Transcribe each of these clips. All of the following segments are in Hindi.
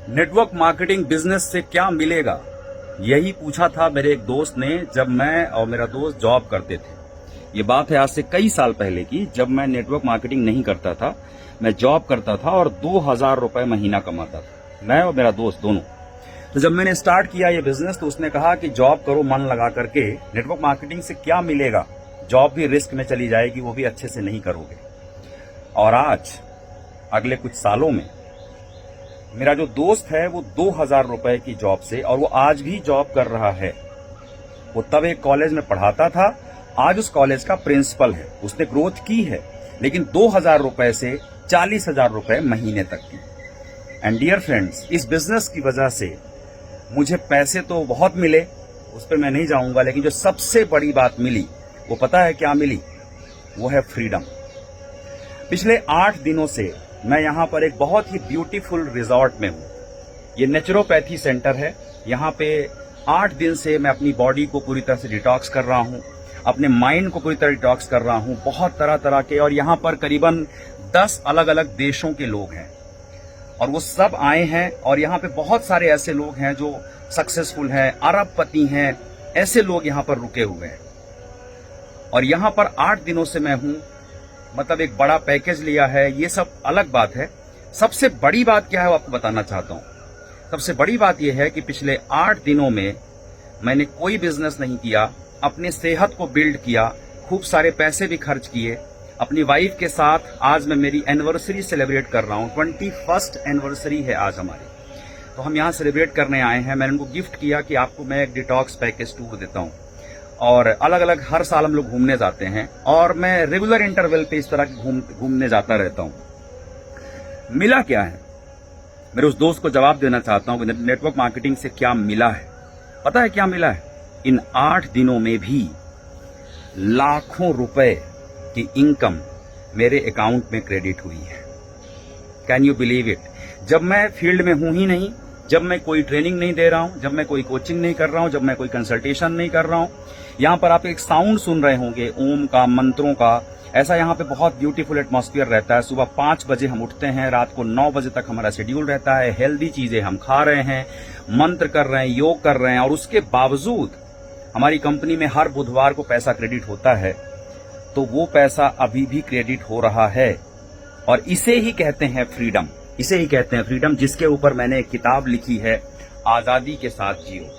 नेटवर्क मार्केटिंग बिजनेस से क्या मिलेगा, यही पूछा था मेरे एक दोस्त ने जब मैं और मेरा दोस्त जॉब करते थे। ये बात है आज से कई साल पहले की, जब मैं नेटवर्क मार्केटिंग नहीं करता था, मैं जॉब करता था और 2000 रुपए महीना कमाता था, मैं और मेरा दोस्त दोनों। तो जब मैंने स्टार्ट किया ये बिजनेस तो उसने कहा कि जॉब करो मन लगा करके, नेटवर्क मार्केटिंग से क्या मिलेगा, जॉब भी रिस्क में चली जाएगी, वो भी अच्छे से नहीं करोगे। और आज अगले कुछ सालों में मेरा जो दोस्त है वो 2000 रुपए की जॉब से, और वो आज भी जॉब कर रहा है। वो तब एक कॉलेज में पढ़ाता था, आज उस कॉलेज का प्रिंसिपल है। उसने ग्रोथ की है, लेकिन 2000 रुपए से 40,000 रुपए महीने तक की। एंड डियर फ्रेंड्स, इस बिजनेस की वजह से मुझे पैसे तो बहुत मिले, उस पर मैं नहीं जाऊंगा, लेकिन जो सबसे बड़ी बात मिली वो पता है क्या मिली? वो है फ्रीडम। पिछले 8 दिनों से मैं यहाँ पर एक बहुत ही ब्यूटीफुल रिजॉर्ट में हूँ। ये नेचुरोपैथी सेंटर है। यहाँ पे 8 दिन से मैं अपनी बॉडी को पूरी तरह से डिटॉक्स कर रहा हूँ, अपने माइंड को पूरी तरह डिटॉक्स कर रहा हूँ, बहुत तरह तरह के। और यहाँ पर करीबन 10 अलग अलग देशों के लोग हैं और वो सब आए हैं। और यहाँ पे बहुत सारे ऐसे लोग हैं जो सक्सेसफुल हैं, अरबपति हैं, ऐसे लोग यहाँ पर रुके हुए हैं। और यहाँ पर 8 दिनों से मैं हूँ, मतलब एक बड़ा पैकेज लिया है, ये सब अलग बात है। सबसे बड़ी बात क्या है वो आपको बताना चाहता हूँ। सबसे बड़ी बात यह है कि पिछले 8 दिनों में मैंने कोई बिजनेस नहीं किया, अपनी सेहत को बिल्ड किया, खूब सारे पैसे भी खर्च किए। अपनी वाइफ के साथ आज मैं मेरी एनिवर्सरी सेलिब्रेट कर रहा हूँ, 21st एनिवर्सरी है आज हमारी, तो हम यहाँ सेलिब्रेट करने आए हैं। मैंने उनको गिफ्ट किया कि आपको मैं एक डिटॉक्स पैकेज टूर देता हूँ, और अलग अलग हर साल हम लोग घूमने जाते हैं, और मैं रेगुलर इंटरवल पे इस तरह घूमने जाता रहता हूं। मिला क्या है? मेरे उस दोस्त को जवाब देना चाहता हूं कि नेटवर्क मार्केटिंग से क्या मिला है। पता है क्या मिला है? इन 8 दिनों में भी लाखों रुपए की इनकम मेरे अकाउंट में क्रेडिट हुई है। Can you believe it? जब मैं फील्ड में हूं ही नहीं, जब मैं कोई ट्रेनिंग नहीं दे रहा हूं, जब मैं कोई कोचिंग नहीं कर रहा हूं, जब मैं कोई कंसल्टेशन नहीं कर रहा हूं, यहाँ पर आप एक साउंड सुन रहे होंगे ओम का, मंत्रों का। ऐसा यहाँ पे बहुत ब्यूटीफुल एटमॉस्फेयर रहता है। सुबह 5 बजे हम उठते हैं, रात को 9 बजे तक हमारा शेड्यूल रहता है। हेल्दी चीजें हम खा रहे हैं, मंत्र कर रहे हैं, योग कर रहे हैं, और उसके बावजूद हमारी कंपनी में हर बुधवार को पैसा क्रेडिट होता है। तो वो पैसा अभी भी क्रेडिट हो रहा है, और इसे ही कहते हैं फ्रीडम। इसे ही कहते हैं फ्रीडम, जिसके ऊपर मैंने एक किताब लिखी है, आजादी के साथ जियो।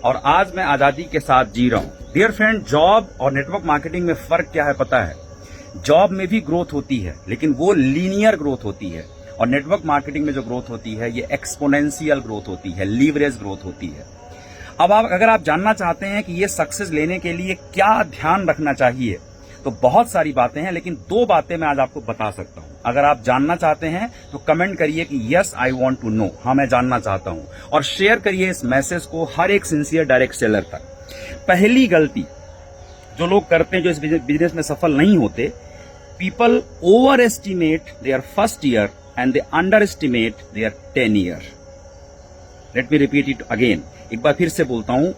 और आज मैं आजादी के साथ जी रहा हूं। डियर फ्रेंड, जॉब और नेटवर्क मार्केटिंग में फर्क क्या है पता है? जॉब में भी ग्रोथ होती है, लेकिन वो लीनियर ग्रोथ होती है, और नेटवर्क मार्केटिंग में जो ग्रोथ होती है ये एक्सपोनेंशियल ग्रोथ होती है, लीवरेज ग्रोथ होती है। अब अगर आप जानना चाहते हैं कि ये सक्सेस लेने के लिए क्या ध्यान रखना चाहिए, तो बहुत सारी बातें हैं, लेकिन 2 बातें मैं आज आपको बता सकता हूं। अगर आप जानना चाहते हैं तो कमेंट करिए कि yes I want to know, हाँ मैं जानना चाहता हूं, और शेयर करिए इस मैसेज को हर एक सिंसियर डायरेक्ट सेलर तक। पहली गलती जो लोग करते हैं, जो इस बिजनेस में सफल नहीं होते, people overestimate their first year and they underestimate their 10 year. Let me repeat it again, एक बार फिर से बोलता हूं।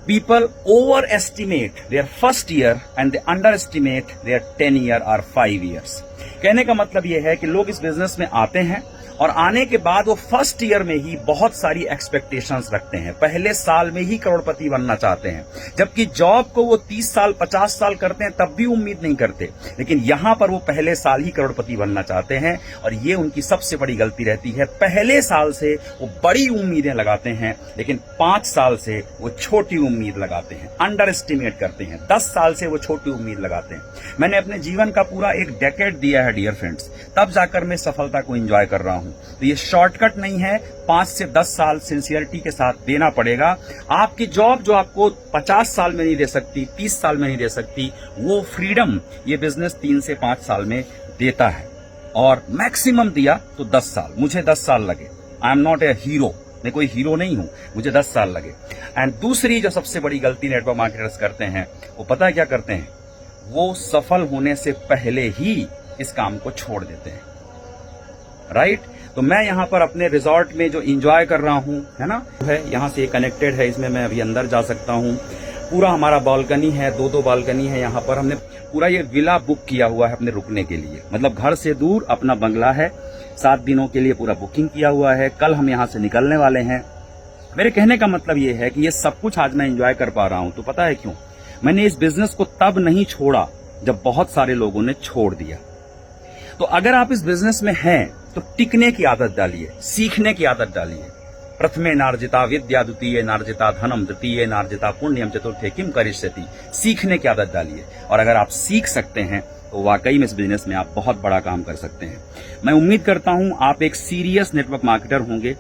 People overestimate their first year and they underestimate their 10 year or 5 years. कहने का मतलब यह है कि लोग इस बिजनेस में आते हैं और आने के बाद वो फर्स्ट ईयर में ही बहुत सारी एक्सपेक्टेशंस रखते हैं, पहले साल में ही करोड़पति बनना चाहते हैं, जबकि जॉब को वो 30 साल 50 साल करते हैं तब भी उम्मीद नहीं करते। लेकिन यहां पर वो पहले साल ही करोड़पति बनना चाहते हैं, और ये उनकी सबसे बड़ी गलती रहती है। पहले साल से वो बड़ी उम्मीदें लगाते हैं, लेकिन 5 साल से वो छोटी उम्मीद लगाते हैं, अंडर एस्टिमेट करते हैं। 10 साल से वो छोटी उम्मीद लगाते हैं। मैंने अपने जीवन का पूरा एक डेकेड दिया है डियर फ्रेंड्स, तब जाकर मैं सफलता को एंजॉय कर रहा हूं। तो ये शॉर्टकट नहीं है, 5 से 10 साल सिंसियरिटी के साथ देना पड़ेगा। आपकी जॉब जो आपको 50 साल में नहीं दे सकती, 30 साल में नहीं दे सकती, वो फ्रीडम ये बिजनेस 3 से 5 साल में देता है। और मैक्सिमम दिया तो 10 साल, मुझे 10 साल लगे। I am not a hero, मैं कोई हीरो नहीं हूं, मुझे 10 साल लगे। एंड दूसरी जो सबसे बड़ी गलती नेटवर्क मार्केटर्स करते हैं, वो पता है क्या करते हैं? वो सफल होने से पहले ही इस काम को छोड़ देते हैं, राइट? तो मैं यहाँ पर अपने रिजॉर्ट में जो एंजॉय कर रहा हूँ, है ना, है यहाँ से कनेक्टेड है, इसमें मैं अभी अंदर जा सकता हूँ। पूरा हमारा बालकनी है, 2-2 बालकनी है यहाँ पर। हमने पूरा ये विला बुक किया हुआ है अपने रुकने के लिए, मतलब घर से दूर अपना बंगला है, 7 दिनों के लिए पूरा बुकिंग किया हुआ है। कल हम यहाँ से निकलने वाले हैं। मेरे कहने का मतलब ये है कि ये सब कुछ आज मैं एंजॉय कर पा रहा हूं, तो पता है क्यों? मैंने इस बिजनेस को तब नहीं छोड़ा जब बहुत सारे लोगों ने छोड़ दिया। तो अगर आप इस बिजनेस में हैं तो टिकने की आदत डालिए, सीखने की आदत डालिए। प्रथमे नार्जिता विद्या, द्वितीय नार्जिता धनम, तृतीय नार्जिता पुण्यम, चतुर्थे किम करिष्यति। सीखने की आदत डालिए, और अगर आप सीख सकते हैं तो वाकई में इस बिजनेस में आप बहुत बड़ा काम कर सकते हैं। मैं उम्मीद करता हूं आप एक सीरियस नेटवर्क मार्केटर होंगे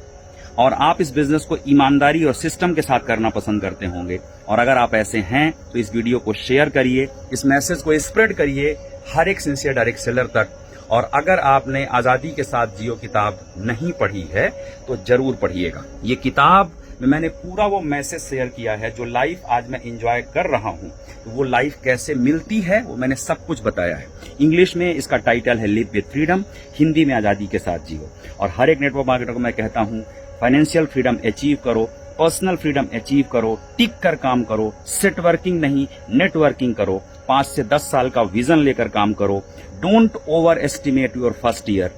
और आप इस बिजनेस को ईमानदारी और सिस्टम के साथ करना पसंद करते होंगे। और अगर आप ऐसे हैं तो इस वीडियो को शेयर करिए, इस मैसेज को स्प्रेड करिए हर एक सिंसियर डायरेक्ट सेलर तक। और अगर आपने आजादी के साथ जियो किताब नहीं पढ़ी है तो जरूर पढ़िएगा। ये किताब में मैंने पूरा वो मैसेज शेयर किया है, जो लाइफ आज मैं एंजॉय कर रहा हूं, तो वो लाइफ कैसे मिलती है वो मैंने सब कुछ बताया है। इंग्लिश में इसका टाइटल है लिव विद फ्रीडम, हिंदी में आजादी के साथ जियो। और हर एक नेटवर्क मार्केटर को मैं कहता हूं, फाइनेंशियल फ्रीडम अचीव करो, पर्सनल फ्रीडम अचीव करो, टिक कर काम करो, सेट वर्किंग नहीं नेटवर्किंग करो, 5 से 10 साल का विजन लेकर काम करो। Don't over estimate your first year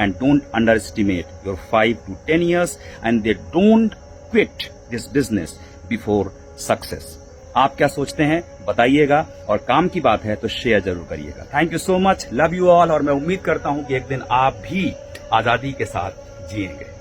and don't under estimate your 5 to 10 years, and they don't quit this business before success. आप क्या सोचते हैं बताइएगा, और काम की बात है तो शेयर जरूर करिएगा। Thank you so much, love you all. और मैं उम्मीद करता हूं कि एक दिन आप भी आजादी के साथ जिएंगे।